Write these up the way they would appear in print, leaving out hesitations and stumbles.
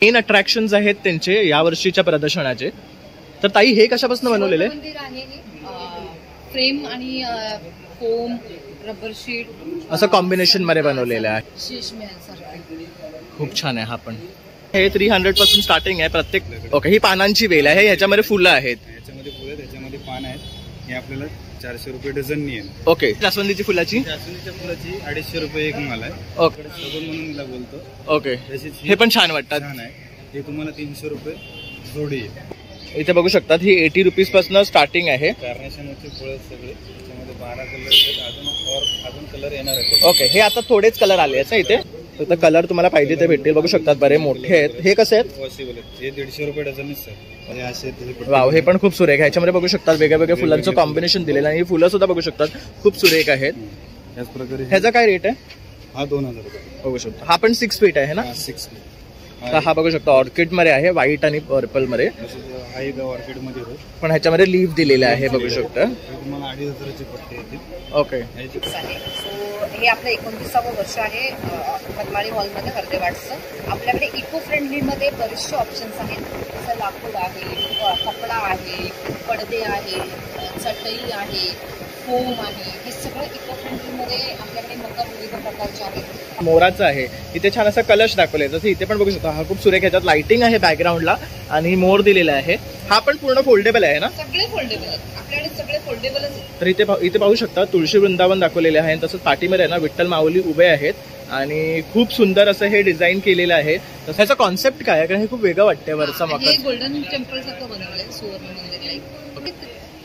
Main attractions आहेत त्यांचे या वर्षीच्या प्रदर्शनाचे. तर ताई हे कशापासून बनवलेले? फ्रेम आणि फोम रबर शीट असं कॉम्बिनेशन मध्ये बनवलेलं आहे. खूप छान आहे. हा पण हे 300 पासून स्टार्टिंग आहे प्रत्येक. ओके, ही पानांची वेल आहे, ह्याच्यामध्ये फुलं आहेत. ह्याच्यामध्ये फुलं आहेत, ह्याच्यामध्ये पान आहेत. हे आपल्याला 400 रुपये डझन आहे. ओके, जास्वंदीची फुलाची 250 रुपये एक माल आहे. ओके, म्हणून मला बोलतो. ओके, हे पण छान वाटतात. छान आहे. हे तुम्हाला 300 रुपये जोडी आहे. इथे बघू शकतात ही 80 रुपीज पासून स्टार्टिंग आहे. कार्नेशनचे फुलं सगळे त्याच्यामध्ये 12 कलर आहेत. अजून कलर येणार आहेत. ओके, हे आता थोडेच कलर आले आहेत ना इथे. तर कलर तुम्हाला पाहिजे ते भेटतील. बघू शकतात बरे मोठे आहेत. हे कसे आहेत? पॉसिबल आहेत. हे 150 रुपये डझन आहे. वाव, हे पण खूप सुरेख आहे. ह्याच्यामध्ये बघू शकतात वेगळ्या वेगळ्या फुलांचं कॉम्बिनेशन दिलेलं आहे. ही फुलं सुद्धा बघू शकतात खूप सुरेख आहेत. त्याच प्रकारे ह्याचा काय रेट आहे? हा 2000 रुपये बघू शकतो. हा पण 6 फीट आहे ना? 6 फीट. हा बघू शकतो ऑर्किड मध्ये आहे, व्हाईट आणि पर्पल मध्ये. हा एक ऑर्किड मध्ये होतो, पण ह्याच्यामध्ये लीफ दिलेले आहे बघू शकता. तुम्हाला 2500 ची पट्टी येते. ओके, हे आपलं 29वं वर्ष आहे मनमाडी हॉलमध्ये हरदेवाडचं. आपल्याकडे इको फ्रेंडली मध्ये बरेचसे ऑप्शन्स आहेत. जसं लाकूड आहे, कपडा आहे, पडदे आहे, चटई आहे, फोम आहे. हे सगळं इको फ्रेंडली मध्ये आपल्याकडे मकर विविध प्रकारचे आहेत. मोराचं आहे. इथे छान असा कलश दाखवलाय. जसं इथे पण बघू शकता. हा खूप सुरेख. ह्याच्यात लाइटिंग आहे बॅकग्राऊंडला आणि मोर दिलेला आहे. हा पण पूर्ण फोल्डेबल आहे ना? सगळे फोल्डेबल आहेत आपल्याकडे, सगळे फोल्डेबलच. तर इथे पाहू शकता तुळशी वृंदावन दाखवलेले आहे. तसंच पाठीमध्ये आहे ना विठ्ठल माऊली उभे आहेत आणि खूप सुंदर असं हे डिझाईन केलेलं आहे. तसं ह्याचा कॉन्सेप्ट काय आहे? कारण हे खूप वेगळं वाटतंय. वरचा मकर हे गोल्डन टेम्पल सारखं बनवलंय सुवर्ण मंदिर लाईक.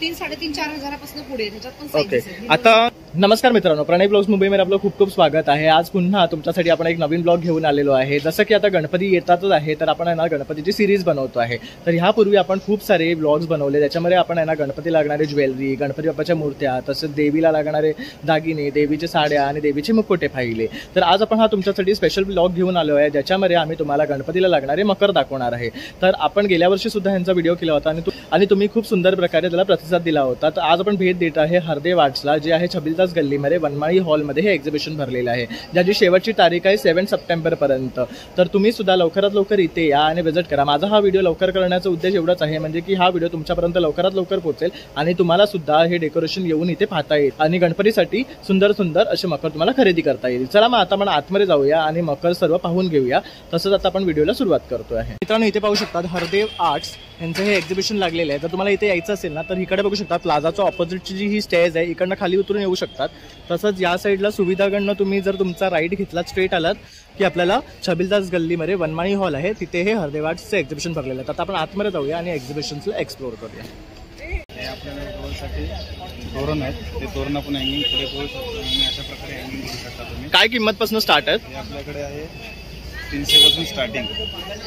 3-4.5 हजारापासून पुढे त्याच्यात पण. ओके, आता नमस्कार मित्रांनो, प्रणय ब्लॉग्स मुंबईमध्ये आपलं खूप खूप स्वागत आहे. आज पुन्हा तुमच्यासाठी आपण एक नवीन ब्लॉग घेऊन आलेलो आहे. जसं की आता गणपती येतातच आहे, तर आपण आहे ना गणपतीची सिरीज बनवतो आहे. तर ह्यापूर्वी आपण खूप सारे ब्लॉग्स बनवले, त्याच्यामध्ये आपण आहे ना गणपती लागणारे ज्वेलरी, गणपती बाप्पाच्या मूर्त्या, तसेच देवीला लागणारे दागिने, देवीच्या साड्या आणि देवीचे मुकुटे पाहिले. तर आज आपण हा तुमच्यासाठी स्पेशल ब्लॉग घेऊन आलो आहे, ज्याच्यामध्ये आम्ही तुम्हाला गणपतीला लागणारे मकर दाखवणार आहे. तर आपण गेल्या वर्षी सुद्धा ह्यांचा व्हिडिओ केला होता आणि तुम्ही खूप सुंदर प्रकारे त्याला प्रतिसाद दिला होता. तर आज आपण भेट देत आहे हरदेवाडला, जे आहे 26 गल्लीमध्ये वनमाळी हॉलमध्ये हे एक्झिबिशन भरलेलं आहे, ज्याची शेवटची तारीख आहे 7 सप्टेंबर पर्यंत. तर तुम्ही सुद्धा लवकरात लवकर इथे या आणि व्हिजिट करा. माझा हा व्हिडिओ लवकर करण्याचा उद्देश एवढाच आहे, म्हणजे की हा व्हिडिओ तुमच्यापर्यंत लवकरात लवकर पोहोचेल आणि तुम्हाला सुद्धा हे डेकोरेशन येऊन इथे पाहता येईल आणि गणपतीसाठी सुंदर सुंदर असे मकर तुम्हाला खरेदी करता येईल. चला मग आता आपण आतमध्ये जाऊया आणि मकर सर्व पाहून घेऊया. तसंच आता आपण व्हिडिओला सुरुवात करतो आहे. मित्रांनो, इथे पाहू शकतात हरदेव आर्ट्स यांचं हे एक्झिबिशन लागलेलं आहे. जर तुम्हाला इथे यायचं असेल ना, तर इकडे बघू शकता प्लाझाच्या ऑपोजिटची जी ही स्टेज आहे, इकडनं खाली उतरून येऊ शकतात. तसंच या साईडला सुविधाकडनं तुम्ही जर तुमचा राईड घेतला, स्ट्रेट आलात की आपल्याला 26 गल्लीमध्ये वनमाळी हॉल आहे, तिथे हे हरदेव आर्ट्सचं एक्झिबिशन भरलेलं आहे. आता आपण आतमध्ये जाऊया आणि एक्झिबिशनला एक्सप्लोर करूया. हे आपल्याला रोलसाठी तोरण आहेत. ते तोरण आपण हँगिंग पुढे करू शकतो आणि अशा प्रकारे हँगिंग करू शकता तुम्ही. काय किंमत पासून स्टार्ट आहे? हे आपल्याकडे आहे 300 पासून स्टार्टिंग.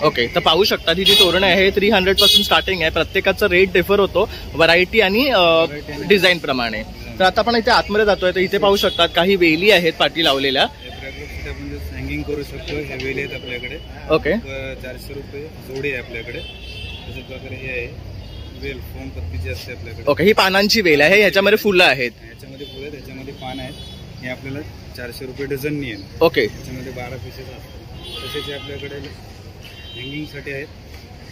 ओके, तर पाहू शकता ही जी तोरण आहे 300 पासून स्टार्टिंग आहे. प्रत्येकाचा रेट डिफर होतो व्हरायटी आणि डिझाईन प्रमाणे. तर आता आपण इथे आतमध्ये जातोय. तर इथे पाहू शकतात काही वेली आहेत पाठी लावलेल्या. आपण हँगिंग करू शकतो. हे वेली आहेत आपल्याकडे. ओके, 400 रुपये जोडी आहे आपल्याकडे. तशाच प्रकारे हे आहे वेल फोम पत्तीची असते आपल्याकडे. ओके, ही पानांची वेल आहे, ह्याच्यामध्ये फुलं आहेत. ह्याच्यामध्ये फुलं आहेत, ह्याच्यामध्ये पान आहेत. हे आपल्याला 400 रुपये डझन आहे. ओके, ह्याच्यामध्ये 12 पीसेस असतात. तसेच आपल्याकडे हँगिंग साठी आहेत.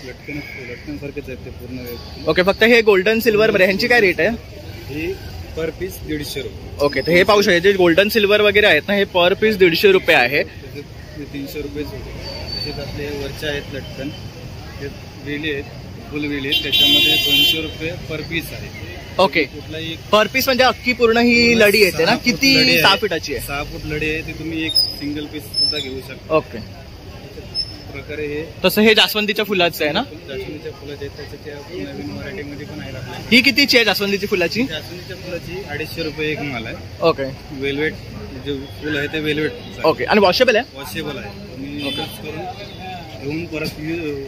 लटकन सारखेच आहेत ते पूर्ण. ओके, फक्त हे गोल्डन सिल्वर मध्ये ह्यांची काय रेट आहे? ही पर पीस 150 रुपये. ओके, तर हे पाहू शकता जे गोल्डन सिल्वर वगैरे आहेत ना, हे पर पीस 150 रुपये आहे. 300 रुपये. तसेच आपले वरच्या आहेत लटकन, हे वेली आहेत, फुल वेली आहेत, त्याच्यामध्ये 200 रुपये पर पीस आहे. ओके, कुठलाही पर पीस म्हणजे अख्खी पूर्ण ही लढी येते ना? किती? 6 फुटाची आहे. 6 फूट लढी आहे. ती तुम्ही एक सिंगल पीस सुद्धा घेऊ शकता. ओके, प्रकारे हे तसं हे जास्वंदीच्या फुलाचं आहे ना? जास्वंदीच्या फुलाचे आहेत. त्याच्या नवीन व्हरायटी मध्ये पण आहे आपल्याला. ही कितीची आहे जास्वंदीची फुलाची? जास्वंदीच्या फुलाची 250 रुपये एक माल आहे. ओके, वेलवेट जे फुल आहे ते वेलवेट. ओके, आणि वॉशेबल आहे? वॉशेबल आहे. तुम्ही यूज करून घेऊन परत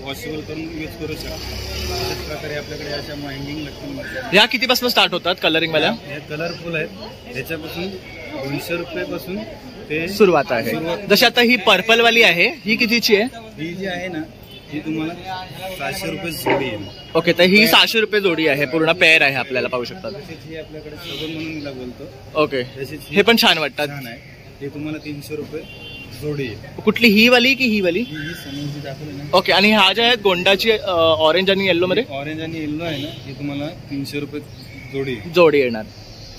वॉशेबल करून यूज करू शकता. अशाच प्रकारे आपल्याकडे अशा हँगिंग लटकन. या कितीपासून स्टार्ट होतात कलरिंग वाल्या? हे कलरफुल आहेत. ह्याच्यापासून 200 रुपये पासून ते सुरुवात आहे. जशी आता ही पर्पल वाली आहे, ही कितीची आहे? ही जी आहे ना, ही तुम्हाला 700 रुपये जोडी आहे. ओके, तर ही 600 रुपये जोडी आहे, पूर्ण पेअर आहे आपल्याला पाहू शकतात. ही आपल्याकडे सबन म्हणून मला बोलतो. ओके, हे पण छान वाटतात. छान आहे. हे तुम्हाला 300 रुपये जोडी आहे. कुठली ही वाली की ही वाली? ही समोरची दाखवली ना. ओके. आणि ह्या ज्या आहेत गोंडाची ऑरेंज आणि येल्लो मध्ये? ऑरेंज आणि येल्लो आहे ना, हे तुम्हाला 300 रुपये जोडी आहे. जोडी येणार.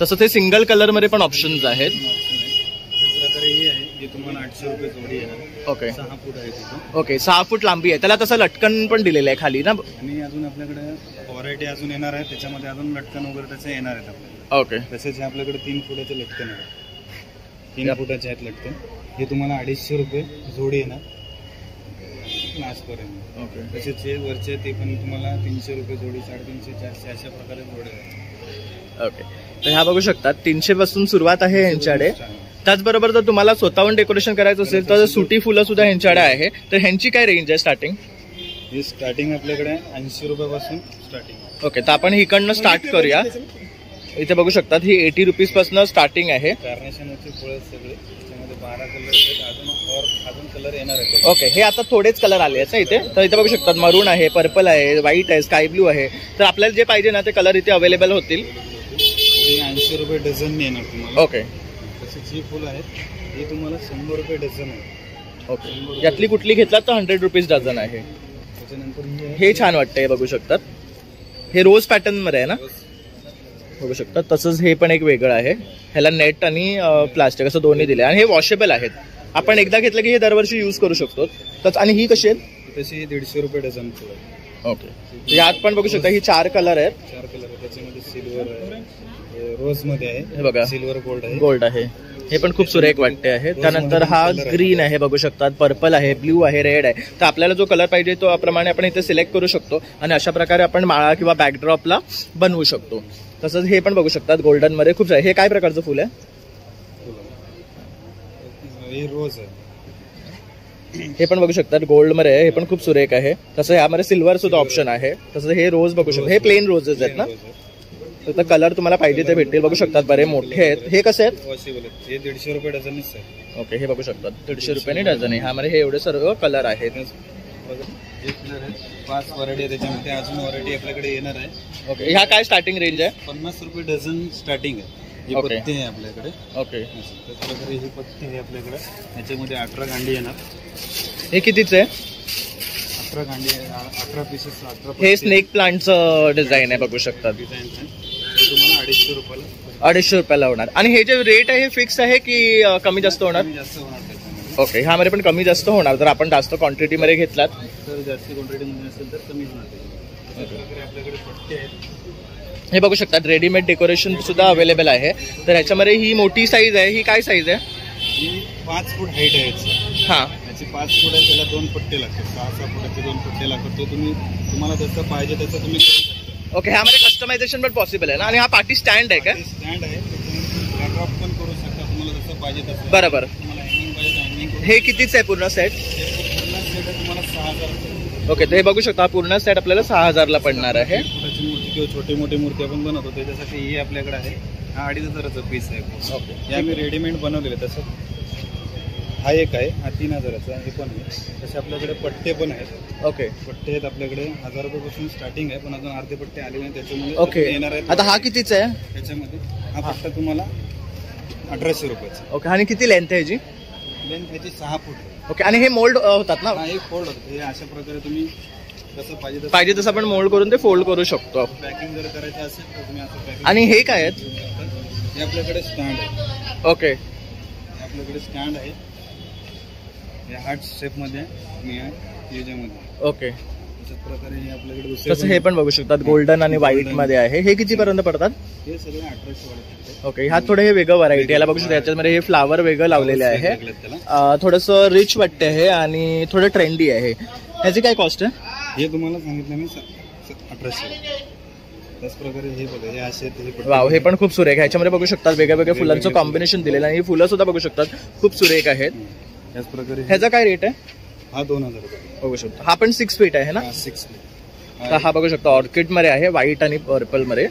तसं ते सिंगल कलर मध्ये पण ऑप्शन्स आहेत. त्याच प्रकारे ही आहे, हे तुम्हाला 800 रुपये जोडी येणार. ओके. 6 फूट आहे तिथं. ओके. 6 फूट लांबी आहे. त्याला तसं लटकन पण दिलेलं आहे खाली ना. आणि अजून आपल्याकडे व्हरायटी अजून येणार आहे, त्याच्यामध्ये अजून लटकन वगैरे त्याचे येणार आहेत आपल्याकडे. ओके. तसेच आपल्याकडे 3 फुटाचे लटकन आहे. 3 फुटाचे आहेत लटकन. हे तुम्हाला 250 रुपये जोडी येणार लास्टपर्यंत. ओके. तसेच हे वरचे ते पण तुम्हाला 300 रुपये जोडी, 350, 400 अशा प्रकारे जोडी आहे. ओके. तर ह्या बघू शकतात 300 पासून सुरुवात आहे ह्यांच्याकडे. त्याचबरोबर जर तुम्हाला स्वतःहून डेकोरेशन करायचं असेल तर सुटी फुलं सुद्धा ह्यांच्याकडे आहे. तर ह्यांची काय रेंज आहे स्टार्टिंग? ही स्टार्टिंग आपल्याकडे 80 रुपयापासून स्टार्टिंग. ओके. तर आपण इकडनं स्टार्ट करूया. इथे बघू शकतात ही 80 रुपीज पासून स्टार्टिंग आहे. कार्नेशनचे फुलं सगळे, त्याच्यामध्ये 12 कलर आहेत. अजून कलर येणार आहेत. ओके. हे आता थोडेच कलर आले आहेत इथे. तर इथे बघू शकतात मरून आहे, पर्पल आहे, व्हाईट आहे, स्काय ब्लू आहे. तर आपल्याला जे पाहिजे ना ते कलर इथे अवेलेबल होतील. 80 रुपये डझन येणार तुम्हाला. ओके. तसेच ही फुलं आहेत, ही तुम्हाला 100 रुपये डझन आहे. ओके. यातली कुठली घेतलात तर 100 रुपीज डझन आहे. त्याच्यानंतर हे छान वाटतं. हे बघू शकतात. हे रोज पॅटर्न मध्ये आहे ना, बघू शकतात. तसंच हे पण एक वेगळं आहे. ह्याला नेट आणि प्लास्टिक असं दोन्ही दिले आणि हे वॉशेबल आहेत. आपण एकदा घेतलं की हे दरवर्षी यूज करू शकतो. आणि ही कशी आहेत? तशी 150 रुपये डझन फुलं आहे. ओके. यात पण बघू शकता ही 4 कलर आहेत. 4 कलर आहे. त्याच्यामध्ये सिल्वर आहे, रोज मध्ये आहे, हे बघा सिल्वर गोल्ड आहे. गोल्ड आहे. हे पण खूप सुरेख वाटते आहे. त्यानंतर हा ग्रीन आहे बघू शकतात, पर्पल आहे, ब्ल्यू आहे, रेड आहे. तर आपल्याला जो कलर पाहिजे तो प्रमाणे आपण इथे सिलेक्ट करू शकतो आणि अशा प्रकारे आपण माळा किंवा बॅकड्रॉपला बनवू शकतो. तसंच हे पण बघू शकतात गोल्डन मध्ये खूप. हे काय प्रकारचं फुल आहे? हे रोज आहे. हे पण बघू शकतात गोल्ड मध्ये आहे. हे पण खूप सुरेख आहे. तसं यामध्ये सिल्वर सुद्धा ऑप्शन आहे. तसं हे रोज बघू शकतो. हे प्लेन रोजेस आहेत ना. तर कलर तुम्हाला पाहिजे ते भेटतील. बघू शकतात बरे मोठे आहेत. हे कसे आहेत? वॉशेबल आहेत. हे 150 रुपये डझनच आहे. ओके. हे बघू शकतात 150 रुपयाने डझन आहे. ह्यामध्ये हे एवढे सर्व कलर आहेत. जे कलर आहेत 5 व्हरायटी आहे. त्याच्यामध्ये अजून व्हरायटी आपल्याकडे येणार आहे. ओके. ह्या काय स्टार्टिंग रेंज आहे? 50 रुपये डझन स्टार्टिंग आहे. ही ओके. पत्ती आहे आपल्याकडे. ओके. त्याच प्रकारे ही पत्ती आहे आपल्याकडे. याच्यामध्ये 18 गांडी येणार. हे कितीचं आहे? 18 गांडी, 18 पीसेस, 18 हे स्नेक प्लांटचं डिझाईन आहे बघू शकतात. डिझाईन आहे. हे तुम्हाला 250 रुपयाला 250 रुपयाला होणार. आणि हे जे रेट आहे हे फिक्स आहे की कमी जास्त होणार? जास्त होणार त्याच्यामध्ये. ओके. ह्यामध्ये पण कमी जास्त होणार जर आपण जास्त क्वांटिटी मध्ये घेतलात तर. जास्त क्वांटिटीमध्ये असेल तर कमी होणार त्याच्यामध्ये. आपल्याकडे पट्टे आहेत. हे बघू शकतात. रेडीमेड डेकोरेशन सुद्धा अवेलेबल आहे. तर ह्याच्यामध्ये ही मोठी साईज आहे. ही काय साईज आहे? ही 5 फूट हाईट आहे याची. हा. याची 5 फूट आहे. त्याला 2 पट्टे लागतात. 6 फुटाचे 2 पट्टे लागतात. तो तुम्हाला जसं पाहिजे तसं तुम्ही करू शकता. ओके. ह्यामध्ये कस्टमायझेशन पण पॉसिबल आहे ना. आणि हा पार्टी स्टँड आहे का? स्टँड आहे. त्याच्यामध्ये ड्रॉप पण करू शकता तुम्हाला जसं पाहिजे तसं. बरोबर. तुम्हाला हँगिंग पाहिजे हँगिंग. हे कितीच आहे पूर्ण सेट? पूर्ण सेट आहे तुम्हाला 6000. ओके. तर हे बघू शकता पूर्ण सेट आपल्याला 6000 ला पडणार आहे. फुटाची मूर्ती किंवा छोटी मोठी मूर्ती आपण बनवतो त्याच्यासाठी हे आपल्याकडे आहे. हा 2500चा पीस आहे. ओके. हे आम्ही रेडीमेड बनवलेले. तसं हा एक आहे, हा 3000चा. हे पण आहे. तसे आपल्याकडे पट्टे पण आहेत. ओके. पट्टे आहेत आपल्याकडे 1000 रुपयापासून स्टार्टिंग आहे. पण अजून अर्धे पट्टे आले नाही त्याच्यामुळे ओके. येणार आहेत. आता हा कितीचा आहे? त्याच्यामध्ये हा पट्टा तुम्हाला 1800 रुपयाचा. ओके. आणि किती लेंथ आहे याची? लेंथ ह्याची 6 फूट आहे. ओके. आणि हे मोल्ड होतात ना? हा एक फोल्ड होतं. हे अशा प्रकारे तुम्ही कसं पाहिजे तसं आपण मोल्ड करून ते फोल्ड करू शकतो. पॅकिंग जर करायचं असेल तर तुम्ही असं पॅकिंग. आणि हे काय आहेत? हे आपल्याकडे स्टँड आहे. ओके. आपल्याकडे स्टँड आहे. हे हार्ट शेप मध्ये याच्यामध्ये. ओके. अशाच प्रकारे हे आपल्याकडे तसं हे पण बघू शकतात गोल्डन आणि व्हाईट मध्ये आहे. हे किती पर्यंत पडतात? हे सगळे 1800 वाले. ओके. ह्यात थोडं हे वेगळं व्हरायटी याला बघू शकता. याच्यामध्ये हे फ्लावर वेगळं लावलेले आहे. थोडंसं रिच वाटते आहे आणि थोडं ट्रेंडी आहे. ह्याची काय कॉस्ट आहे? हे तुम्हाला सांगितलं मी 1800. त्याच प्रकारे हे बघा हे असे वाव. हे पण खूप सुरेख. ह्याच्यामध्ये बघू शकतात वेगळ्या वेगळ्या फुलांचं कॉम्बिनेशन दिलेलं आहे. ही फुलं सुद्धा बघू शकतात खूप सुरेख आहेत. त्याच प्रकारे ह्याचा काय रेट आहे? हा 2000 रुपये बघू शकतो. हा पण 6 फीट आहे ना? 6 फीट. तर हा बघू शकतो ऑर्किड मध्ये आहे, व्हाईट आणि पर्पल मध्ये.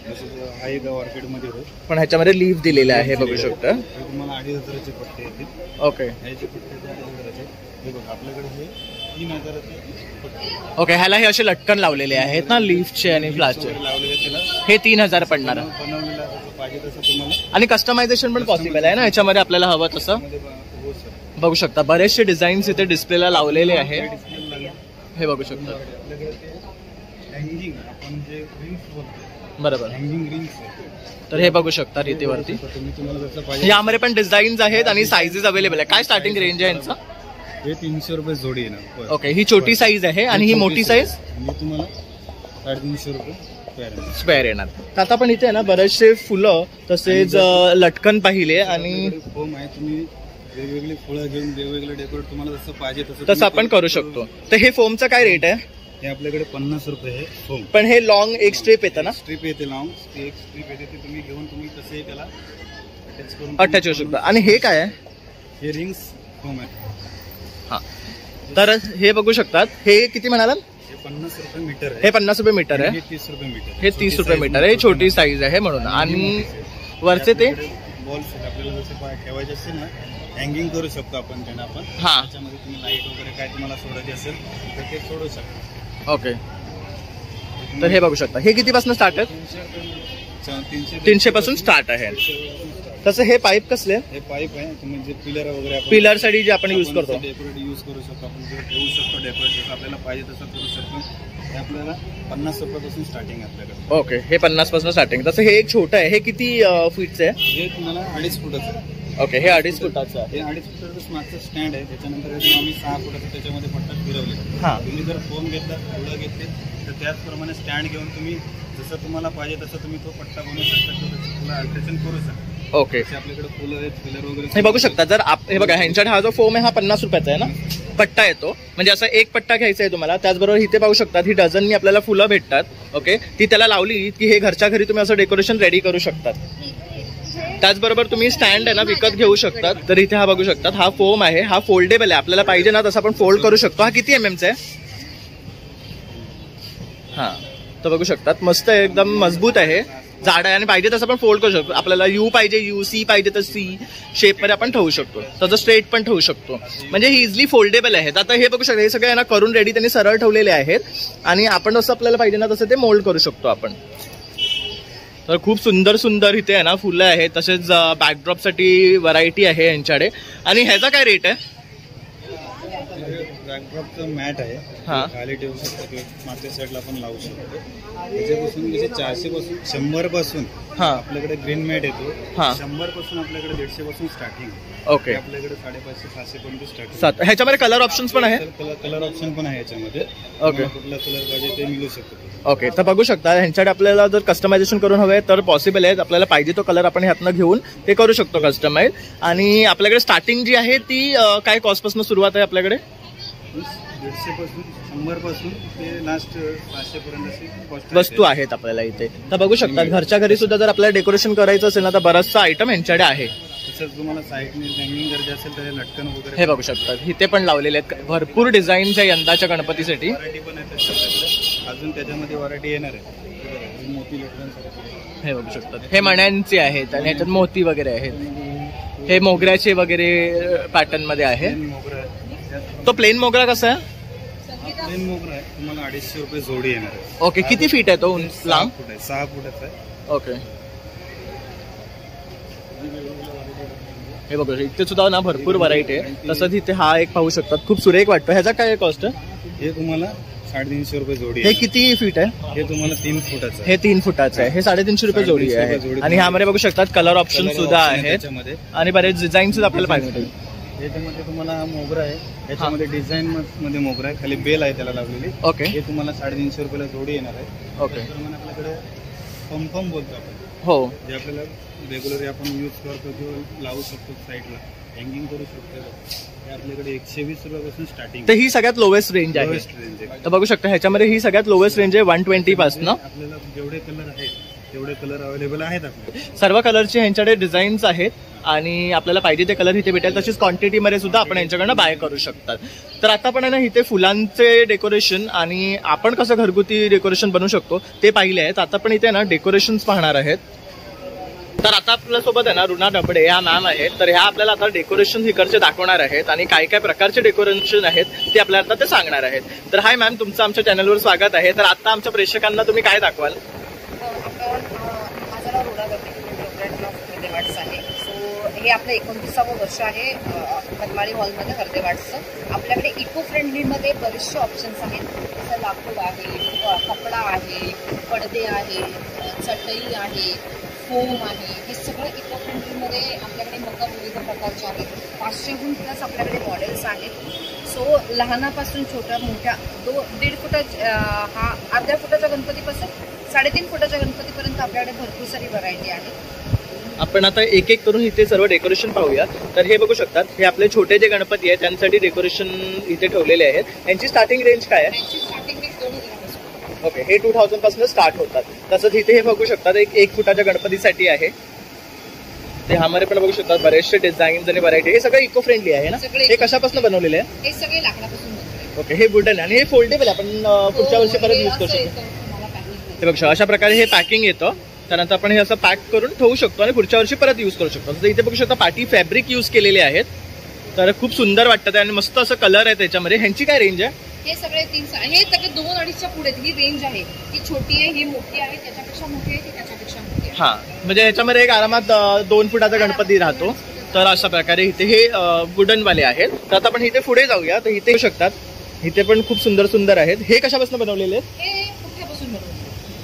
हा एक ऑर्किड मध्ये होईल पण ह्याच्यामध्ये लीफ दिलेले आहे बघू शकता. तुम्हाला 2500चे पट्टे येतील. ओके. ह्याचे पट्टे 2500चे. हे बघा आपल्याकडे हे 3000चे पट्टे. ओके. ह्याला हे असे लटकन लावलेले आहेत ना लीफचे आणि फ्लावरचे. लावलेले त्याला हे 3000 पडणार. बनवलेलं पाहिजे तसं तुम्हाला. आणि कस्टमायझेशन पण पॉसिबल आहे ना ह्याच्यामध्ये आपल्याला हवं तसं. हो सर. बघू शकता बरेचसे डिझाईन्स इथे डिस्प्लेला लावलेले आहे. हे बघू शकता. हँगिंग आपण जे रिंग्स बोलतो, बरोबर. Hanging rings. तर हे बघू शकता रीतीवरती. तुम्ही तुम्हाला जसं पाहिजे यामध्ये पण डिझाईन्स आहेत आणि साईजेस अवेलेबल आहे. काय स्टार्टिंग रेंज आहे यांचा? हे 300 रुपये जोडी येणार. ओके, ही छोटी साईज आहे आणि ही मोठी साईज मी तुम्हाला 350 रुपये स्क्वेअर येणार. तर आता पण इथे आहे ना बरेचसे फुलं तसेच लटकन पाहिले आणि फोम आहे. तुम्ही वेगवेगळी फुलं घेऊन वेगवेगळे डेकोरेट तुम्हाला जसं पाहिजे तसं आपण करू शकतो. तर हे फोमचं काय रेट आहे? हे आपल्याकडे 50 रुपये आहे फोम. पण हे लॉंग एक स्ट्रिप येतं ना? स्ट्रिप येते लॉंग, एक स्ट्रिप येते ते तुम्ही घेऊन तुम्ही तसे त्याला अटॅच करून अटॅच होऊ शकतो. आणि हे काय आहे? हे रिंग्स फोम आहे. हा, तर हे बघू शकतात. हे किती म्हणालात? हे 50 रुपये मीटर आहे. हे 50 रुपये मीटर आहे. हे 30 रुपये मीटर. हे 30 रुपये मीटर आहे. छोटी साईज आहे म्हणून. आणि वरचे ते बॉल्स आपल्याला जसे ठेवायचे असेल ना, हँगिंग करू शकतो आपण त्यांना. आपण हा, त्याच्यामध्ये तुम्ही लाईट वगैरे काय तुम्हाला सोडायचे असेल तर ते सोडू शकता. ओके. तर हे बघू शकता. हे कितीपासून स्टार्ट आहे? 300 पासून स्टार्ट आहे. तसं हे पाईप कसले? हे पाईप आहे. तुम्ही जे पिलर वगैरे पिलर साठी जे आपण युज करतो, डेकोरेट यूज करू शकतो आपण. जे ठेवू शकतो डेकोरेट जसं आपल्याला पाहिजे तसं करू शकतो. हे आपल्याला 50 रुपयापासून स्टार्टिंग आहे आपल्याकडे. ओके, हे 50 पासून स्टार्टिंग. तसं हे एक छोटं आहे. हे किती फीटचं आहे? हे तुम्हाला 2.5 फुटाचं आहे. ओके, हे 2.5 फुटाचं आहे. हे 2.5 फुटाचं मागचं स्टँड आहे. त्याच्यानंतर आम्ही 6 फुटाचं त्याच्यामध्ये पट्टा फिरवले. हा, तुम्ही जर फोम घेतला, फुलं घेतले तर त्याचप्रमाणे स्टँड घेऊन तुम्ही जसं तुम्हाला पाहिजे तसं तुम्ही तो पट्टा बनवू शकता. तुला अल्ट्रेशन करू शकता. ओके. आपल्याकडे फुलं आहेत, फिलर वगैरे हे बघू शकता. जर हे बघा, ह्यांच्याकडे हा जो फोम आहे हा 50 रुपयाचा आहे ना, पट्टा येतो. म्हणजे असं एक पट्टा घ्यायचा आहे तुम्हाला. त्याचबरोबर इथे पाहू शकतात ही डझननी आपल्याला फुलं भेटतात. ओके, ती त्याला लावली की हे घरच्या घरी तुम्ही असं डेकोरेशन रेडी करू शकतात. त्याचबरोबर तुम्ही स्टँड आहे ना विकत घेऊ शकतात. तर इथे हा बघू शकतात, हा फोम आहे, हा फोल्डेबल आहे. आपल्याला पाहिजे ना तसं आपण फोल्ड करू शकतो. हा किती mm चा आहे? हा, तर बघू शकतात मस्त आहे, एकदम मजबूत आहे, जाड आहे आणि पाहिजे तसं आपण फोल्ड करू शकतो. आपल्याला यू पाहिजे यू, सी पाहिजे तर सी शेप मध्ये आपण ठेवू शकतो. तसं स्ट्रेट पण ठेवू शकतो. म्हणजे ही इझिली फोल्डेबल आहेत. आता हे बघू शकता, हे सगळे ना करून रेडी त्यांनी सरळ ठेवलेले आहेत आणि आपण जसं आपल्याला पाहिजे ना तसं ते मोल्ड करू शकतो आपण. तर खूप सुंदर सुंदर इथे आहे ना फुलं आहेत. तसेच बॅकड्रॉप साठी व्हरायटी आहे यांच्याकडे. आणि ह्याचा काय रेट आहे? बॅकड्रॉपचं मॅट आहे. हा, खाली ठेवू शकतो किंवा मागच्या साईडला आपण लावू शकतो. त्याच्यापासून जसे 400 पासून 100 पासून हा, आपल्याकडे ग्रीन मॅट येतो. हा, 100 पासून आपल्याकडे 150 पासून स्टार्टिंग. ओके, आपल्याकडे 550-700 पर्यंत स्टार्टिंग. 7. ह्याच्यामध्ये कलर ऑप्शन्स पण आहे. कलर ऑप्शन पण आहे याच्यामध्ये. ओके, कुठला कलर पाहिजे ते मिळू शकतो. ओके. तर बघू शकता ह्यांच्याकडे आपल्याला जर कस्टमायझेशन करून हवे तर पॉसिबल आहे. आपल्याला पाहिजे तो कलर आपण ह्यातनं घेऊन ते करू शकतो कस्टमाइज. आणि आपल्याकडे स्टार्टिंग जी आहे ती काय कॉस्ट पासून सुरुवात आहे आपल्याकडे? 150 पासून 100 पासून ते लास्ट 500 पर्यंत वस्तू आहेत आपल्याला इथे. तर बघू शकता घरच्या घरी सुद्धा जर आपल्याला डेकोरेशन करायचं असेल ना तर बराचसा आयटम यांच्याकडे आहे. तसंच तुम्हाला साईडने हँगिंग गरजे असेल तर लटकन वगैरे हे बघू शकता इथे पण लावलेले आहेत. भरपूर डिझाईन्स आहे यंदाच्या गणपतीसाठी. व्हरायटी पण आहे. अजून त्याच्यामध्ये व्हरायटी येणार आहे. मोती लटकन हे बघू शकतात. हे मण्यांचे आहेत आणि ह्याच्यात मोती वगैरे आहेत. हे मोगऱ्याचे वगैरे पॅटर्न मध्ये आहे. मोगरा आहे. तो प्लेन मोगरा कसा आहे? प्लेन मोगरा आहे. तुम्हाला 250 रुपये जोडी येणार आहे. ओके, किती फीट आहे तो लांब? 6 फुटाचा आहे. ओके. हे बघू इथे सुद्धा ना भरपूर व्हरायटी आहे. तसंच इथे हा एक पाहू शकतात, खूप सुरेख वाटतो. ह्याचा काय कॉस्ट आहे? हे तुम्हाला 350 रुपये जोडी. हे किती फीट आहे? हे तुम्हाला 3 फुटाचं आहे. हे 3 फुटाचं आहे. हे 350 रुपये जोडी आहे. आणि ह्यामध्ये बघू शकतात कलर ऑप्शन सुद्धा आहेत आणि बरेच डिझाईन सुद्धा आपल्याला पाहिजे मिळतील. याच्यामध्ये तुम्हाला हा मोगरा आहे. याच्यामध्ये डिझाईन मध्ये मोगरा आहे. खाली बेल आहे त्याला लावलेली. ओके, हे तुम्हाला 350 रुपयाला जोडी येणार आहे. ओके. आपल्याकडे पंपम बोलतो आपण, हो, जे आपल्याला रेग्युलर आपण यूज करतो किंवा लावू शकतो साईडला हँगिंग करू शकतो. हे आपल्याकडे 120 रुपयापासून स्टार्टिंग. तर ही सगळ्यात लोवेस्ट रेंज आहे. तर बघू शकता ह्याच्यामध्ये ही सगळ्यात लोवेस्ट रेंज आहे 120 पासून. आपल्याला जेवढे कलर आहेत तेवढे कलर अवेलेबल आहेत आपल्याकडे. सर्व कलरचे ह्यांच्याकडे डिझाईन्स आहेत आणि आपल्याला पाहिजे ते कलर इथे भेटेल. तशीच क्वांटिटीमध्ये सुद्धा आपण यांच्याकडनं बाय करू शकतात. तर आता पण आहे ना इथे फुलांचे डेकोरेशन आणि आपण कसं घरगुती डेकोरेशन बनवू शकतो ते पाहिले आहेत. आता पण इथे ना डेकोरेशन्स पाहणार आहेत. तर आता आपल्यासोबत आहे ना रुना डबडे ह्या मॅम आहेत. तर ह्या आपल्याला आता डेकोरेशन इकडचे दाखवणार आहेत आणि काय काय प्रकारचे डेकोरेशन आहेत ते आपल्याला आता ते सांगणार आहेत. तर हाय मॅम, तुमचं आमच्या चॅनलवर स्वागत आहे. तर आता आमच्या प्रेक्षकांना तुम्ही काय दाखवाल? माझं नाव रुना डबडे आहे. सो हे आपलं 29वे वर्ष आहे मनमाडी हॉलमध्ये हर्देवाडचं. आपल्याकडे इको फ्रेंडलीमध्ये बरेचसे ऑप्शन्स आहेत. जसं लाकूड आहे, कपडा आहे, पडदे आहे, चटई आहे, फोम आहे. हे सगळं इको फ्रेंडलीमध्ये आपल्याकडे मका विविध प्रकारचे आहेत. 500हून प्लस आपल्याकडे मॉडेल्स आहेत. सो लहानापासून छोट्या मोठ्या 1.5 फुटाच्या हा अर्ध्या फुटाच्या गणपतीपासून 3.5 फुटाच्या गणपतीपर्यंत आपल्याकडे भरपूर सारी व्हरायटी आहे. आपण आता एक एक करून इथे सर्व डेकोरेशन पाहूया. तर हे बघू शकतात, हे आपले छोटे जे गणपती आहेत त्यांसाठी डेकोरेशन इथे ठेवलेले आहेत. यांची स्टार्टिंग रेंज काय आहे? त्यांची स्टार्टिंग रेंज 2,000 ओके, हे 2000 पासून स्टार्ट होतात. तसंच इथे हे बघू शकतात एक फुटाच्या गणपतीसाठी आहे. ते ह्यामध्ये पण बघू शकतात बरेचसे डिझाईन्स आणि व्हरायटी. हे सगळं इको फ्रेंडली आहे ना? हे कशापासून बनवलेले आहे? हे सगळे लाकडापासून बनवले. ओके, हे वुडन आणि हे फोल्डेबल आपण पुढच्या वर्षी परत यूज करू शकतो. हे बघू शकता, अशा प्रकारे हे पॅकिंग येतं. त्यानंतर आपण हे असं पॅक करून ठेवू शकतो आणि पुढच्या वर्षी परत यूज करू शकतो. तर इथे बघू शकता पार्टी फॅब्रिक यूज केलेले आहेत. तर खूप सुंदर वाटतं आणि मस्त असं कलर आहे त्याच्यामध्ये. ह्यांची काय रेंज आहे? हे सगळे 3 हे सगळे 2-2.5च्या पुढे ही रेंज आहे. ही छोटी आहे, ही मोठी आहे, त्याच्यापेक्षा मोठी आहे, ती त्याच्यापेक्षा मोठी आहे. हा, म्हणजे याच्यामध्ये एक आरामात 2 फुटाचा गणपती राहतो. तर अशा प्रकारे इथे हे वुडन वाले आहेत. तर आता आपण इथे पुढे जाऊया. तर इथे येऊ शकतात, इथे पण खूप सुंदर सुंदर आहेत. हे कशापासून बनवलेले आहेत? हे पुठ्ठ्यापासून बनवले.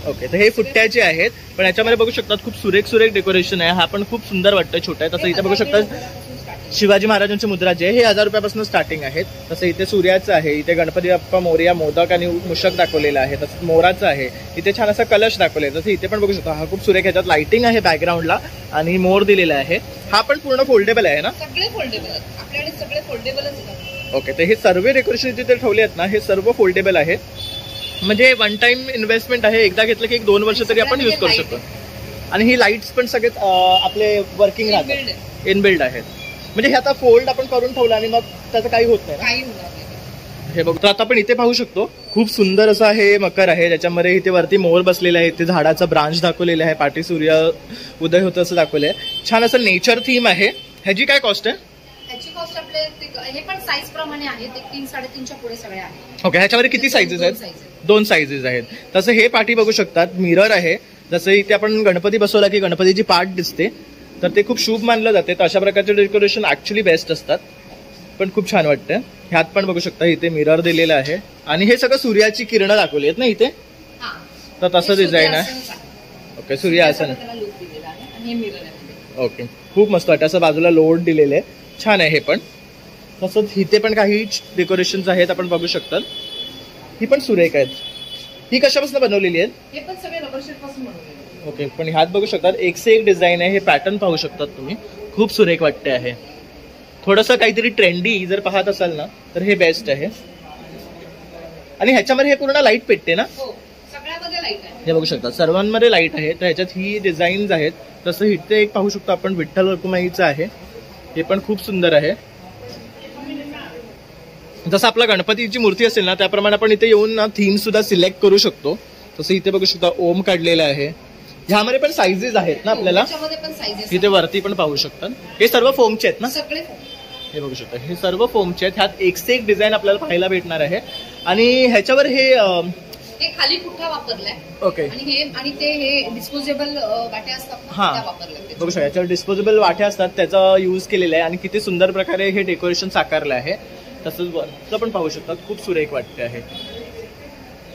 ओके, तर हे फुट्ट्याचे आहेत. पण याच्यामध्ये बघू शकतात खूप सुरेख डेकोरेशन आहे. हा पण खूप सुंदर वाटतं, छोटा आहे. तसं इथे बघू शकतात शिवाजी महाराजांची मुद्रा जी आहे हे 1000 रुपयापासून स्टार्टिंग आहेत. तसं इथे सूर्याचं आहे, इथे गणपती बाप्पा मोरया मोदक आणि मूषक दाखवलेलं आहे. तसंच मोराचं आहे, इथे छान असा कलश दाखवलेला. तसं इथे पण बघू शकता हा खूप सुरेख, ह्याच्यात लाइटिंग आहे बॅकग्राऊंडला आणि मोर दिलेला आहे. हा पण पूर्ण फोल्डेबल आहे ना? सगळे फोल्डेबल आहेत आपल्याकडे, सगळे फोल्डेबलच आहेत. ओके, तर हे सर्व डेकोरेशन तिथे ठेवले आहेत ना, हे सर्व फोल्डेबल आहेत. म्हणजे वन टाइम इन्व्हेस्टमेंट आहे. एकदा घेतलं की 1-2 वर्ष तरी आपण यूज करू शकतो. आणि ही लाईट्स पण सगळे आपले वर्किंग राहतात, इनबिल्ड आहेत. म्हणजे हे आता फोल्ड आपण करून ठेवलं आणि मग त्याचं काही होत नाही. काही होणार नाही. हे बघतो आता आपण इथे पाहू शकतो, खूप सुंदर असं हे मकर आहे. ज्याच्यामध्ये इथे वरती मोर बसलेला आहे, इथे झाडाचा ब्रांच दाखवलेला आहे, पाठी सूर्य उदय होतं असं दाखवलंय. छान असं नेचर थीम आहे. ह्याची काय कॉस्ट आहे? ह्याची कॉस्ट आपले हे पण साईज प्रमाणे आहे. ते 3-3.5च्या पुढे सगळे आहेत. ओके, ह्याच्यामध्ये किती साईजेस आहेत? 2 साईजेस आहेत. तसं हे पाठी बघू शकतात, मिरर आहे. जसं इथे आपण गणपती बसवला की गणपतीची पाठ दिसते, तर ते खूप शुभ मानलं जाते. तर अशा प्रकारचे डेकोरेशन ऍक्च्युली बेस्ट असतात, पण खूप छान वाटतं. ह्यात पण बघू शकता इथे मिरर दिलेला आहे आणि हे सगळं सूर्याची किरणं दाखवली आहेत ना इथे. तर तसं डिझाईन आहे. ओके, सूर्यासन. ओके, खूप मस्त वाटतं. असं बाजूला लोड दिलेले आहे, छान आहे हे पण. तसंच इथे पण काही डेकोरेशन्स आहेत, आपण बघू शकता. ही पण सुरेख आहेत. ही कशापासून बनवलेली आहेत? हे पण सगळे रबर शीट पासून बनवलेले. ओके, पण ह्यात बघू शकतात एक से एक डिझाईन आहे. हे पॅटर्न पाहू शकतात तुम्ही, खूप सुरेख वाटते आहे. थोडंसं काहीतरी ट्रेंडी जर पाहत असाल ना तर हे बेस्ट आहे. आणि ह्याच्यामध्ये हे पूर्ण लाईट पेटते ना? हो, सगळ्यामध्ये लाईट आहे. हे बघू शकता सर्वांमध्ये लाईट आहे. तर ह्याच्यात ही डिझाईन्स आहेत. तसं इथे एक पाहू शकतो आपण विठ्ठल रखुमाईचं आहे, हे पण खूप सुंदर आहे. जसं आपला गणपतीची मूर्ती असेल ना त्याप्रमाणे आपण इथे येऊन ना थीम सुद्धा सिलेक्ट करू शकतो. तसं इथे बघू शकता ओम काढलेला आहे. ह्यामध्ये पण साईजेस आहेत ना आपल्याला? इथे वरती पण पाहू शकतात. हे सर्व फोमचे आहेत ना? सगळे हे बघू शकता, हे सर्व फोमचे आहेत. ह्यात एक से एक डिझाईन आपल्याला पाहायला भेटणार आहे. आणि ह्याच्यावर हे खाली पुठ्ठा वापरलाय. ओके, आणि ते हे डिस्पोजेबल वाट्या असतात हा बघू शकता, याच्यावर डिस्पोजेबल वाट्या असतात, त्याचा यूज केलेला आहे. आणि किती सुंदर प्रकारे हे डेकोरेशन साकारलं आहे. तसंच वरचं पण पाहू शकता, खूप सुरेख वाटते आहे.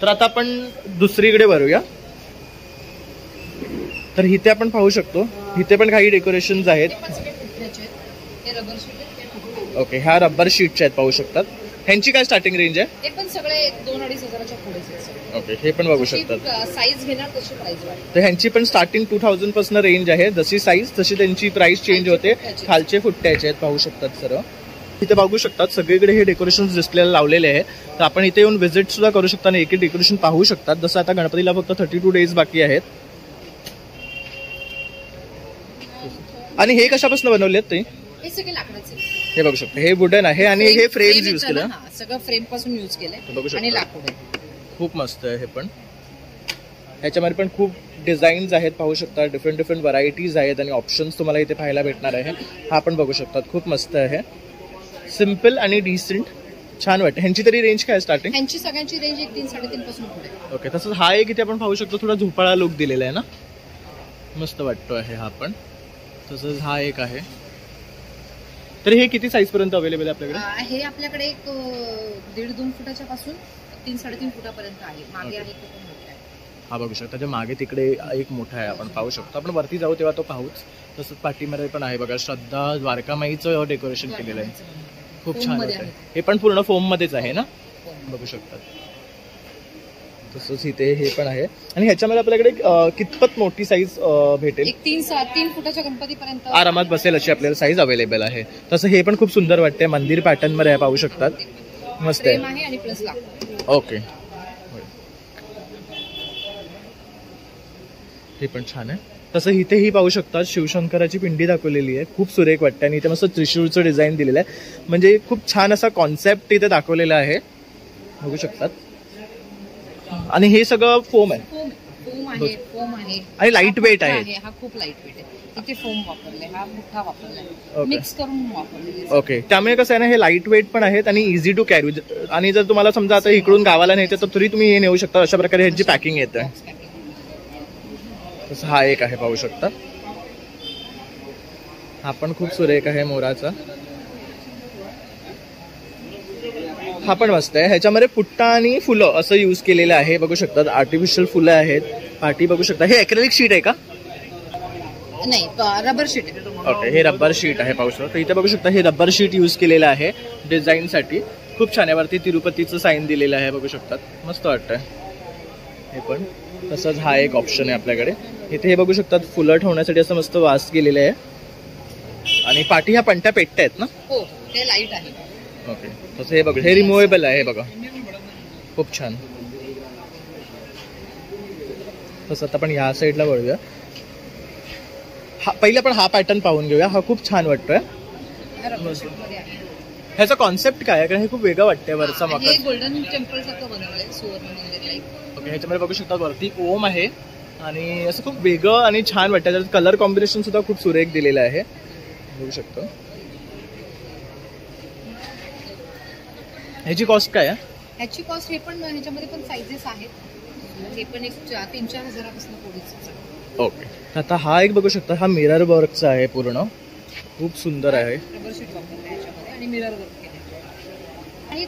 तर आता आपण दुसरीकडे वळूया. तर इथे आपण पाहू शकतो, इथे पण काही डेकोरेशन्स आहेत. ओके, ह्या रबर शीटच्या आहेत, पाहू शकतात. ह्यांची काय स्टार्टिंग रेंज आहे? हे पण सगळे 2-2.5 हजाराच्या पुढे. ओके, हे पण बघू शकतात. साईज घेणार तशी प्राइस वाढते. तर ह्यांची पण स्टार्टिंग 2000 पासून रेंज आहे. जशी साईज तशी त्यांची प्राइस चेंज होते. खालचे फुट्ट्याचे आहेत, पाहू शकतात सर्व. इथे बघू शकतात सगळीकडे हे डेकोरेशन डिस्प्लेला लावलेले आहे. तर आपण इथे येऊन व्हिजिट सुद्धा करू शकता आणि एक एक डेकोरेशन पाहू शकतात. जसं आता गणपतीला फक्त 32 डेज बाकी आहेत. आणि हे कशापासून बनवले आहेत ते? हे सगळे लाकडाचे. हे बघू शकता, हे वुडन आहे आणि हे फ्रेम यूज केलं, सगळं फ्रेम पासून यूज केलंय आणि लाकूड आहे. खूप मस्त आहे हे पण. ह्याच्यामध्ये पण खूप डिझाईन्स आहेत, पाहू शकता. डिफरंट व्हरायटीज आहेत आणि ऑप्शन्स तुम्हाला इथे पाहायला भेटणार आहे. हा पण बघू शकतात, खूप मस्त आहे. सिम्पल आणि डिसेंट, छान वाटतं. ह्यांची तरी रेंज काय स्टार्टिंग? ह्यांची सगळ्यांची रेंज 3-3.5 पासून पुढे. ओके, तसंच हा एक इथे आपण पाहू शकतो, थोडा झोपाळा लुक दिलेला आहे ना, मस्त वाटतो आहे हा पण. तसंच हा एक आहे, तर हे किती साईज पर्यंत अवेलेबल आहे आपल्याकडे? हे आपल्याकडे एक 1.5-2 फुटाच्या पासून 3-3.5 फुटापर्यंत आहे. मागे आहे तो पण मोठा आहे. हा बघू शकता, त्याच्या मागे तिकडे एक मोठा आहे, आपण पाहू शकतो. आपण वरती जाऊ तेव्हा तो पाहूच. तसंच पाठीमध्ये पण आहे बघा, श्रद्धा द्वारकामाईचं डेकोरेशन केलेलं आहे, खूप छान आहे. हे पण पूर्ण फोम मध्येच आहे ना, बघू शकतात. तसंच इथे हे पण आहे. आणि ह्याच्यामध्ये आपल्याकडे कितपत मोठी साईज भेटेल? एक 3 फुटाच्या गणपतीपर्यंत आरामात बसेल अशी आपल्याला साईज अवेलेबल आहे. तसं हे पण खूप सुंदर वाटते, मंदिर पॅटर्न मध्ये आहे, पाहू शकतात. मस्त आहे. आणि प्लस लाकूड. ओके, हे पण छान आहे. तसं इथेही पाहू शकतात शिवशंकराची पिंडी दाखवलेली आहे, खूप सुरेख वाटते. आणि इथे मस्त त्रिशूळचं डिझाईन दिलेलं आहे, म्हणजे खूप छान असा कॉन्सेप्ट इथे दाखवलेला आहे, बघू शकतात. आणि हे सगळं फोम आहे, फोम आहे आणि लाईट वेट आहे. हा खूप लाईट वेट आहे. इथे फोम वापरले, हा मोठा वापरलाय, मिक्स करून वापरले. ओके, त्यामुळे कसं आहे ना, हे लाईट वेट पण आहेत आणि इझी टू कॅरी. आणि जर तुम्हाला समजा आता इकडून गावाला न्यायचं तर तरी तुम्ही हे नेऊ शकता. अशा प्रकारे ह्याची पॅकिंग येते. तसं हा एक आहे, पाहू शकता. हा पण खूप सुरेख आहे, मोराचा. हा पण मस्त आहे. ह्याच्यामध्ये पुट्टा आणि फुलं असं यूज केलेलं आहे, बघू शकतात. आर्टिफिशियल फुलं आहेत, पाठी बघू शकता. हे ॲक्रेलिक शीट आहे का? नाही, रबर शीट आहे. ओके, हे रबर शीट आहे, पाहू शकता. इथे बघू शकता, हे रबर शीट यूज केलेलं आहे डिझाईन साठी, खूप छान आहे. वरती तिरुपतीचं साईन दिलेलं आहे, बघू शकतात. मस्त वाटतंय हे पण. तसंच हा एक ऑप्शन आहे आपल्याकडे. इथे हे बघू शकतात, फुलं ठेवण्यासाठी असं मस्त वास केलेलं आहे. आणि पाठी ह्या पंट्या पेटत्या आहेत ना? हो, ते लाईट आहे. ओके, तसं हे बघा, हे रिमुवेबल आहे, बघा, खूप छान. तसं आता आपण ह्या साईडला वळूया. हा पहिले आपण हा पॅटर्न पाहून घेऊया. हा खूप छान वाटतोय. ह्याचा कॉन्सेप्ट काय आहे? कारण हे खूप वेगळं वाटतंय. वरचा मकर, हे गोल्डन टेम्पल सारखं बनवलंय, सुवर्ण मंदिर लाईक. ओके, ह्याच्यामध्ये बघू शकता वरती ओम आहे आणि असं खूप वेगळं आणि छान वाटतं. त्याच्यात कलर कॉम्बिनेशन सुद्धा खूप सुरेख दिलेलं आहे, बघू शकतो. ह्याची कॉस्ट काय आहे? ह्याची कॉस्ट हे पण ह्याच्यामध्ये पण साईजेस आहेत. हे पण एक 3-4 हजारापासून पुढेच. ओके, आता हा एक बघू शकता, हा मिरर वर्कचा आहे, पूर्ण खूप सुंदर आहे. रबर शीट वापरते ह्याच्यामध्ये आणि मिरर वर्क केले. आणि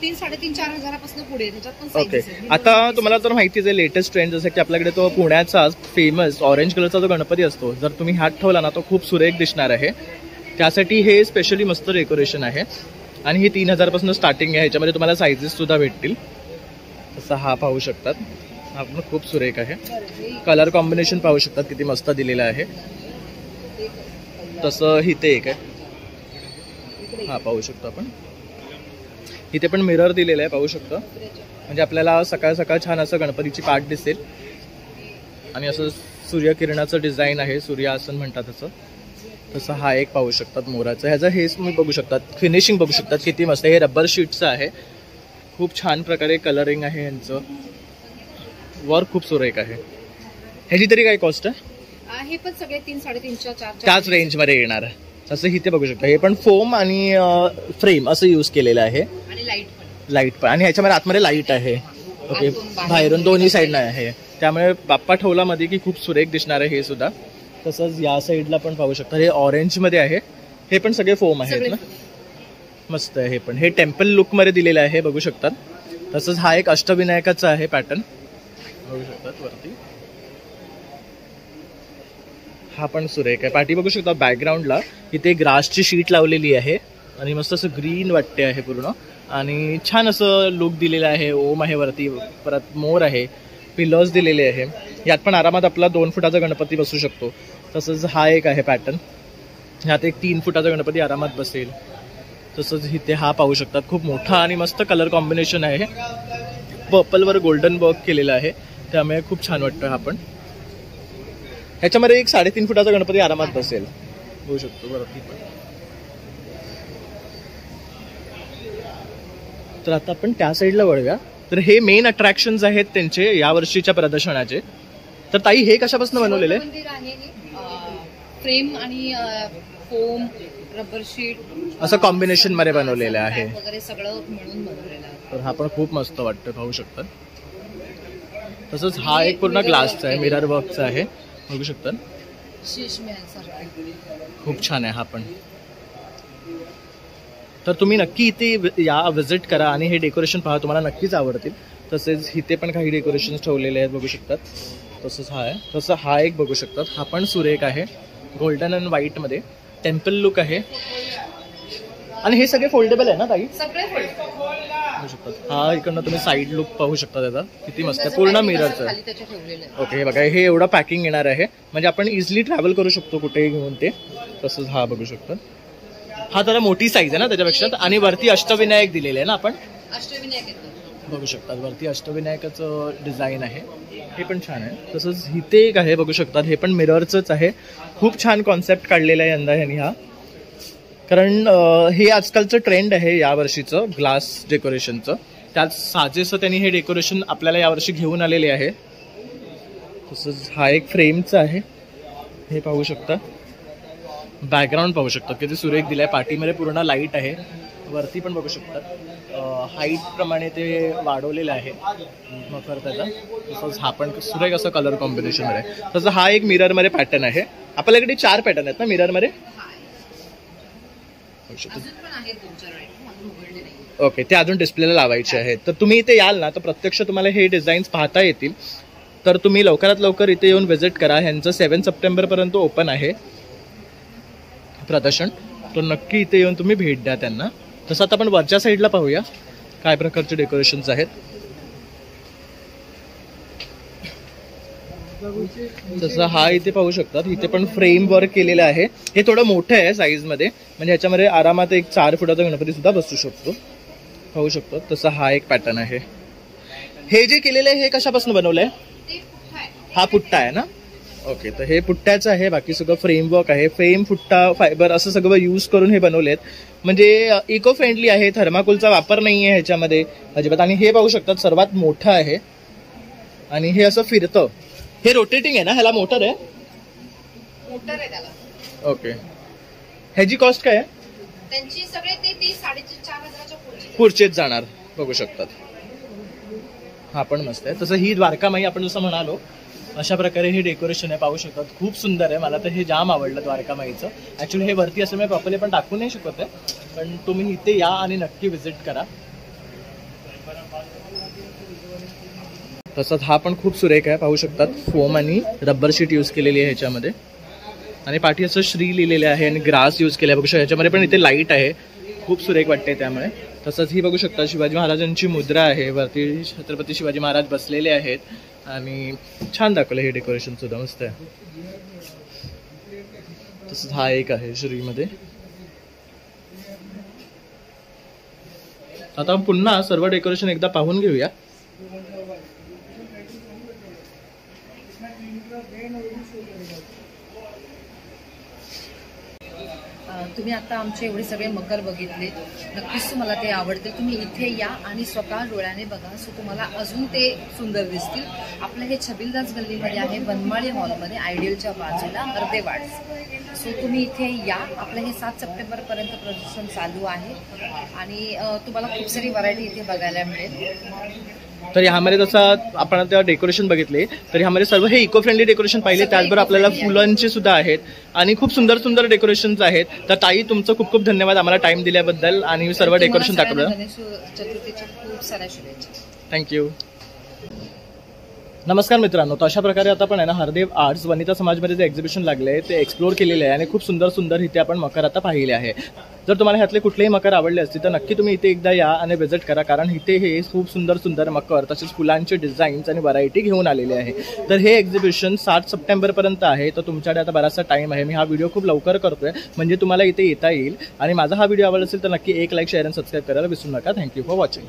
3-4 हजारापासून पुढे त्याच्यात पण ओके. साईजेस आहेत. आता तुम्हाला तर माहितीच आहे लेटेस्ट ट्रेंड, जसं की आपल्याकडे तो पुण्याचा फेमस ऑरेंज कलरचा जो गणपती असतो, जर तुम्ही हात ठेवला ना तो खूप सुरेख दिसणार आहे. त्यासाठी हे स्पेशली मस्त डेकोरेशन आहे. आणि ही 3,000 पासून स्टार्टिंग आहे. ह्याच्यामध्ये तुम्हाला साईजेस सुद्धा भेटतील. तसं हा पाहू शकतात, हा पण खूप सुरेख आहे. कलर कॉम्बिनेशन पाहू शकतात किती मस्त दिलेलं आहे. तसं इथे एक आहे, हा पाहू शकतो आपण. इथे पण मिरर दिलेलं आहे, पाहू शकतो. म्हणजे आपल्याला सकाळ सकाळ छान असं गणपतीची पाठ दिसेल. आणि असं सूर्यकिरणाचं डिझाईन आहे, सूर्यासन म्हणतात तसं. तसं हा एक पाहू शकतात मोराचं. ह्याचं हे तुम्ही बघू शकतात, फिनिशिंग बघू शकतात किती मस्त. हे रबर शीटचं आहे, खूप छान प्रकारे कलरिंग आहे यांचं. वर्क खूप सुरेख आहे. ह्याची तरी काय कॉस्ट आहे? हे पण सगळे 3-3.5-4 त्याच रेंजमध्ये येणार आहे. तसं इथे बघू शकता, हे पण फोम आणि फ्रेम असं यूज केलेलं आहे. आणि लाईट पण. आणि ह्याच्यामध्ये आतमध्ये लाईट आहे. ओके, बाहेरून दोन्ही साईडला आहे, त्यामुळे बाप्पा ठेवला मध्ये की खूप सुरेख दिसणार आहे हे सुद्धा. तसंच या साईडला पण पाहू शकता, हे ऑरेंज मध्ये आहे. हे पण सगळे फोम आहेत ना, मस्त आहे. हे पण हे टेम्पल लुक मध्ये दिलेलं आहे, बघू शकतात. तसंच हा एक अष्टविनायकाचा आहे पॅटर्न, बघू शकतात वरती. हा पण सुरेख आहे. पाठी बघू शकता बॅकग्राऊंडला इथे ग्रासची शीट लावलेली आहे आणि मस्त असं ग्रीन वाटते आहे पूर्ण. आणि छान असं लुक दिलेलं आहे. ओम आहे वरती, परत मोर आहे, पिलर्स दिलेले आहे. यात पण आरामात आपला 2 फुटाचा गणपती बसू शकतो. तसंच हा एक आहे पॅटर्न, ह्यात एक 3 फुटाचा गणपती आरामात बसेल. तसंच इथे हा पाहू शकतात, खूप मोठा आणि मस्त कलर कॉम्बिनेशन आहे. पर्पलवर गोल्डन वर्क केलेलं आहे, त्यामुळे खूप छान वाटतं. हा पण ह्याच्यामध्ये एक 3.5 फुटाचा गणपती आरामात बसेल, होऊ शकतो वरती पण. तर आता आपण त्या साईडला वळूया. तर हे मेन अट्रॅक्शन्स आहेत त्यांचे या वर्षीच्या प्रदर्शनाचे. तर ताई, हे कशापासून बनवलेले आहे? फ्रेम आणि फोम, रबर शीट असं कॉम्बिनेशन मध्ये बनवलेलं आहे वगैरे सगळं मिळून बनवलेलं आहे. तर हा पण खूप मस्त वाटतं, पाहू शकतात. तसंच हा एक पूर्ण ग्लासचा आहे, मिरर वर्कचा आहे, बघू शकतात. शीश महल सारखं खूप छान आहे हा पण. तर तुम्ही नक्की इथे या, व्हिजिट करा आणि हे डेकोरेशन पहा, तुम्हाला नक्कीच आवडतील. तसेच इथे पण काही डेकोरेशन ठेवलेले आहेत बघू शकतात. तसंच हा आहे, तसं हा एक बघू शकतात, हा पण सुरेख आहे, गोल्डन अँड व्हाईटमध्ये टेम्पल लुक आहे. आणि हे सगळे फोल्डेबल आहे ना ताई? सगळे बघू शकतात. हा इकडनं तुम्ही साईड लुक पाहू शकता त्याचा, किती मस्त आहे, पूर्ण मिररचं. खाली त्याचे ठेवलेले आहे. ओके, हे बघा, हे एवढं पॅकिंग येणार आहे, म्हणजे आपण इझिली ट्रॅव्हल करू शकतो कुठेही घेऊन ते. तसंच हा बघू शकता, हा जरा मोठी साईज आहे ना त्याच्यापेक्षा, आणि वरती अष्टविनायक दिलेले आहे ना आपण अष्टविनायक येतो. बघू शकतात. वरती अष्टविनायकाचं डिझाईन आहे, हे पण छान आहे. तसंच इथे एक आहे बघू शकतात, हे पण मिररचंच आहे. खूप छान कॉन्सेप्ट काढलेला आहे यंदा ह्यांनी हा, कारण हे आजकालचं ट्रेंड आहे यावर्षीचं ग्लास डेकोरेशनचं. त्यात साजेसं त्यांनी हे डेकोरेशन आपल्याला यावर्षी घेऊन आलेले आहे. तसंच हा एक फ्रेमचं आहे, हे पाहू शकता. बॅकग्राऊंड पाहू शकता किती सुरेख दिलं आहे, पाठीमध्ये पूर्ण लाईट आहे, वरती पण बघू शकतात. हाईट प्रमाणे ते वाढवलेलं आहे मकर त्याचा. तसंच हा पण सुरेख असं कलर कॉम्बिनेशन आहे. तसं हा एक मिररमध्ये पॅटर्न आहे. आपल्याकडे 4 पॅटर्न आहेत ना मिररमध्ये? ओके, ते अजून डिस्प्लेला लावायचे आहेत. तर तुम्ही इथे याल ना तर प्रत्यक्ष तुम्हाला हे डिझाईन्स पाहता येतील. तर तुम्ही लवकरात लवकर इथे येऊन व्हिजिट करा. ह्यांचं 7 सप्टेंबरपर्यंत ओपन आहे प्रदर्शन, तर नक्की इथे येऊन तुम्ही भेट द्या त्यांना. तसं आता आपण वरच्या साईडला पाहूया काय प्रकारचे डेकोरेशन्स आहेत. जसं हा इथे पाहू शकतात, इथे पण फ्रेम वर्क केलेलं आहे. हे थोडं मोठं आहे साईजमध्ये, म्हणजे ह्याच्यामध्ये आरामात एक 4 फुटाचा गणपती सुद्धा बसू शकतो, पाहू शकतो. तसं हा एक पॅटर्न आहे. हे जे केलेलं आहे हे कशापासून बनवलंय? हा पुट्टा आहे ना? ओके, तर हे पुट्ट्याचं आहे, बाकी सगळं फ्रेमवर्क आहे. फ्रेम, पुट्टा, फायबर असं सगळं यूज करून हे बनवलेत. म्हणजे इको फ्रेंडली आहे, थर्माकोलचा वापर नाही आहे ह्याच्यामध्ये अजिबात. आणि हे पाहू शकतात सर्वात मोठं आहे, आणि हे असं फिरतं. हे रोटेटिंग आहे ना? ह्याला मोटर आहे? मोटर आहे त्याला. ओके, ह्याची कॉस्ट काय आहे? त्यांची सगळे ते 4,500च्या पुढचेच जाणार, बघू शकतात. हा पण मस्त आहे. तसं ही द्वारकामाई आपण जसं म्हणालो अशा प्रकारे हे डेकोरेशन आहे, पाहू शकतात. खूप सुंदर आहे, मला तर हे जाम आवडलं द्वारकामाईचं. ऍक्च्युली हे वरती असं मी प्रॉपरली पण टाकू नाही शकत आहे, पण तुम्ही इथे या आणि नक्की व्हिजिट करा. तसंच हा पण खूप सुरेख आहे, पाहू शकतात. फोम आणि रबर शीट यूज केलेली आहे ह्याच्यामध्ये, आणि पाठी असं श्री लिहिलेले आहे, आणि ग्रास यूज केले आहे बघू शकता. ह्याच्यामध्ये पण इथे लाईट आहे, खूप सुरेख वाटते त्यामुळे. तसंच ही बघू शकता शिवाजी महाराजांची मुद्रा आहे, वरती छत्रपती शिवाजी महाराज बसलेले आहेत, आणि छान दाखवलं हे डेकोरेशन सुद्धा मस्त आहे. तसंच हा एक आहे श्रीमध्ये. आता पुन्हा सर्व डेकोरेशन एकदा पाहून घेऊया. तुम्ही आता आमचे एवढे सगळे मकर बघितले, नक्कीच तुम्हाला ते आवडतील. तुम्ही इथे या आणि स्वतः डोळ्याने बघा, सो तुम्हाला अजून ते सुंदर दिसतील. आपलं हे छबिलदास गल्लीमध्ये आहे, वनमाळी हॉलमध्ये, आयडियलच्या बाजूला, अर्धेवाड्स. सो तुम्ही इथे या. आपलं हे 7 सप्टेंबरपर्यंत प्रदर्शन चालू आहे, आणि तुम्हाला खूप सारी व्हरायटी इथे बघायला मिळेल. तर ह्यामध्ये जसं आपण आता डेकोरेशन बघितले, तर ह्यामध्ये सर्व हे इको फ्रेंडली डेकोरेशन पाहिले. त्याचबरोबर आपल्याला फुलांचे सुद्धा आहेत, आणि खूप सुंदर सुंदर डेकोरेशन्स आहेत. तर ताई, तुमचं खूप खूप धन्यवाद आम्हाला टाइम दिल्याबद्दल, आणि सर्व डेकोरेशन दाखवलं. गणेश चतुर्थीच्या खूप साऱ्या शुभेच्छा. थँक्यू. नमस्कार मित्रांनो, तर अशा प्रकारे आता पण आहे ना हरदेव आर्ट्स वनिता समाजमध्ये जे एक्झिबिशन लागले आहे ते एक्सप्लोर केलेले आहे, आणि खूप सुंदर सुंदर इथे आपण मकर आता पाहिले आहे. जर तुम्हाला ह्यातले कुठलेही मकर आवडले असतील तर नक्की तुम्ही इथे एकदा या आणि व्हिजिट करा, कारण इथे हे खूप सुंदर सुंदर मकर तसेच फुलांचे डिझाईन्स आणि व्हरायटी घेऊन आलेले आहे. तर हे एक्झिबिशन 7 सप्टेंबरपर्यंत आहे, तर तुमच्याकडे आता बराचसा टाईम आहे. मी हा व्हिडिओ खूप लवकर करतोय म्हणजे तुम्हाला इथे येता येईल. आणि माझा हा व्हिडिओ आवडला असेल तर नक्की एक लाईक, शेअर आणि सबस्क्राईब करायला विसरू नका. Thank you for watching.